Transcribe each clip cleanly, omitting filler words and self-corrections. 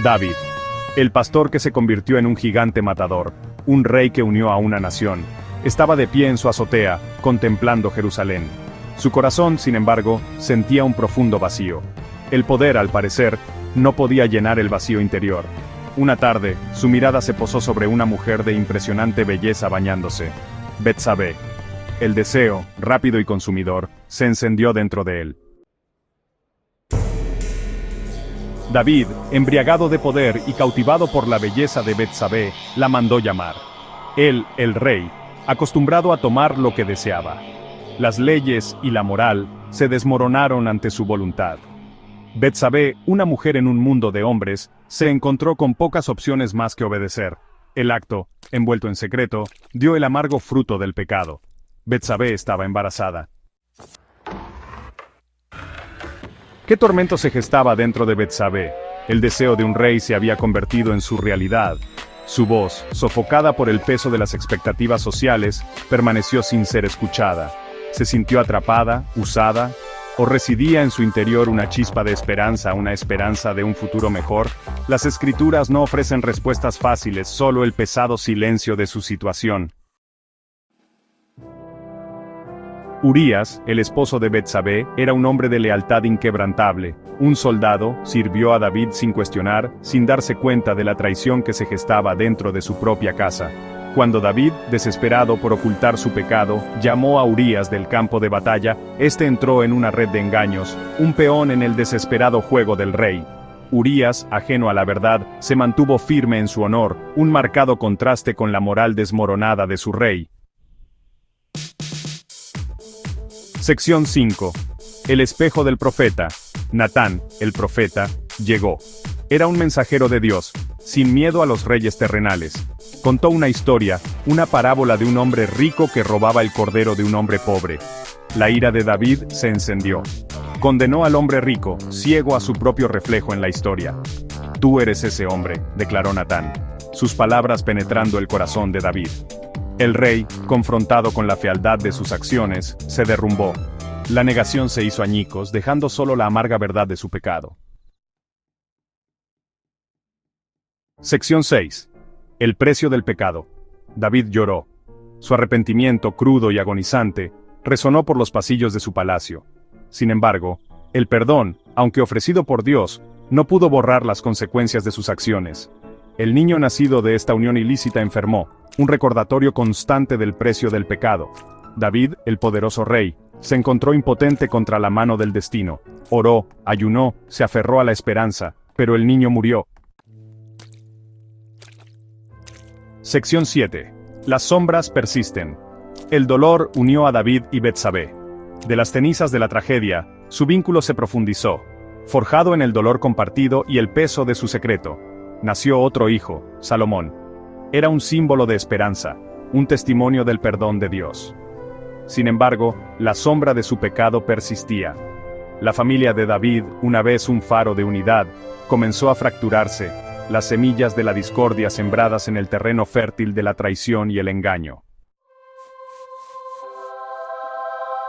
David, el pastor que se convirtió en un gigante matador, un rey que unió a una nación, estaba de pie en su azotea, contemplando Jerusalén. Su corazón, sin embargo, sentía un profundo vacío. El poder, al parecer, no podía llenar el vacío interior. Una tarde, su mirada se posó sobre una mujer de impresionante belleza bañándose. Betsabé. El deseo, rápido y consumidor, se encendió dentro de él. David, embriagado de poder y cautivado por la belleza de Betsabé, la mandó llamar. Él, el rey, acostumbrado a tomar lo que deseaba. Las leyes y la moral se desmoronaron ante su voluntad. Betsabé, una mujer en un mundo de hombres, se encontró con pocas opciones más que obedecer. El acto, envuelto en secreto, dio el amargo fruto del pecado. Betsabé estaba embarazada. ¿Qué tormento se gestaba dentro de Betsabé? El deseo de un rey se había convertido en su realidad. Su voz, sofocada por el peso de las expectativas sociales, permaneció sin ser escuchada. Se sintió atrapada, usada, ¿o residía en su interior una chispa de esperanza, una esperanza de un futuro mejor? Las escrituras no ofrecen respuestas fáciles, solo el pesado silencio de su situación. Urías, el esposo de Betsabé, era un hombre de lealtad inquebrantable. Un soldado, sirvió a David sin cuestionar, sin darse cuenta de la traición que se gestaba dentro de su propia casa. Cuando David, desesperado por ocultar su pecado, llamó a Urías del campo de batalla, este entró en una red de engaños, un peón en el desesperado juego del rey. Urías, ajeno a la verdad, se mantuvo firme en su honor, un marcado contraste con la moral desmoronada de su rey. Sección 5. El espejo del profeta. Natán, el profeta, llegó. Era un mensajero de Dios, sin miedo a los reyes terrenales. Contó una historia, una parábola de un hombre rico que robaba el cordero de un hombre pobre. La ira de David se encendió. Condenó al hombre rico, ciego a su propio reflejo en la historia. Tú eres ese hombre, declaró Natán, sus palabras penetrando el corazón de David. El rey, confrontado con la fealdad de sus acciones, se derrumbó. La negación se hizo añicos, dejando solo la amarga verdad de su pecado. Sección 6. El precio del pecado. David lloró. Su arrepentimiento, crudo y agonizante, resonó por los pasillos de su palacio. Sin embargo, el perdón, aunque ofrecido por Dios, no pudo borrar las consecuencias de sus acciones. El niño nacido de esta unión ilícita enfermó, un recordatorio constante del precio del pecado. David, el poderoso rey, se encontró impotente contra la mano del destino. Oró, ayunó, se aferró a la esperanza, pero el niño murió. Sección 7. Las sombras persisten. El dolor unió a David y Betsabé. De las cenizas de la tragedia, su vínculo se profundizó, forjado en el dolor compartido y el peso de su secreto. Nació otro hijo, Salomón. Era un símbolo de esperanza, un testimonio del perdón de Dios. Sin embargo, la sombra de su pecado persistía. La familia de David, una vez un faro de unidad, comenzó a fracturarse, las semillas de la discordia sembradas en el terreno fértil de la traición y el engaño.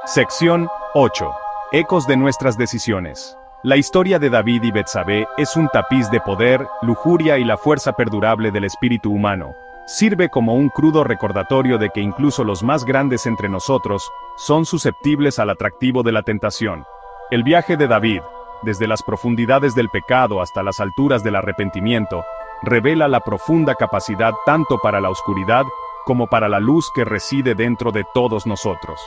Sección 8. Ecos de nuestras decisiones. La historia de David y Betsabé es un tapiz de poder, lujuria y la fuerza perdurable del espíritu humano. Sirve como un crudo recordatorio de que incluso los más grandes entre nosotros son susceptibles al atractivo de la tentación. El viaje de David, desde las profundidades del pecado hasta las alturas del arrepentimiento, revela la profunda capacidad tanto para la oscuridad como para la luz que reside dentro de todos nosotros.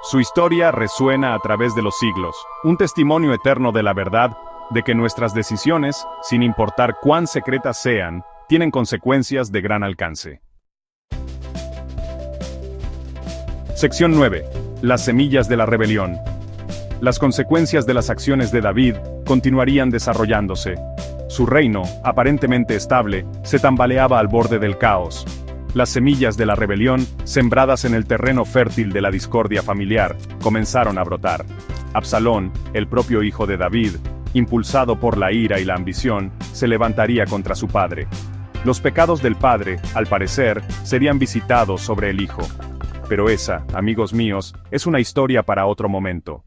Su historia resuena a través de los siglos, un testimonio eterno de la verdad, de que nuestras decisiones, sin importar cuán secretas sean, tienen consecuencias de gran alcance. Sección 9. Las semillas de la rebelión. Las consecuencias de las acciones de David continuarían desarrollándose. Su reino, aparentemente estable, se tambaleaba al borde del caos. Las semillas de la rebelión, sembradas en el terreno fértil de la discordia familiar, comenzaron a brotar. Absalón, el propio hijo de David, impulsado por la ira y la ambición, se levantaría contra su padre. Los pecados del padre, al parecer, serían visitados sobre el hijo. Pero esa, amigos míos, es una historia para otro momento.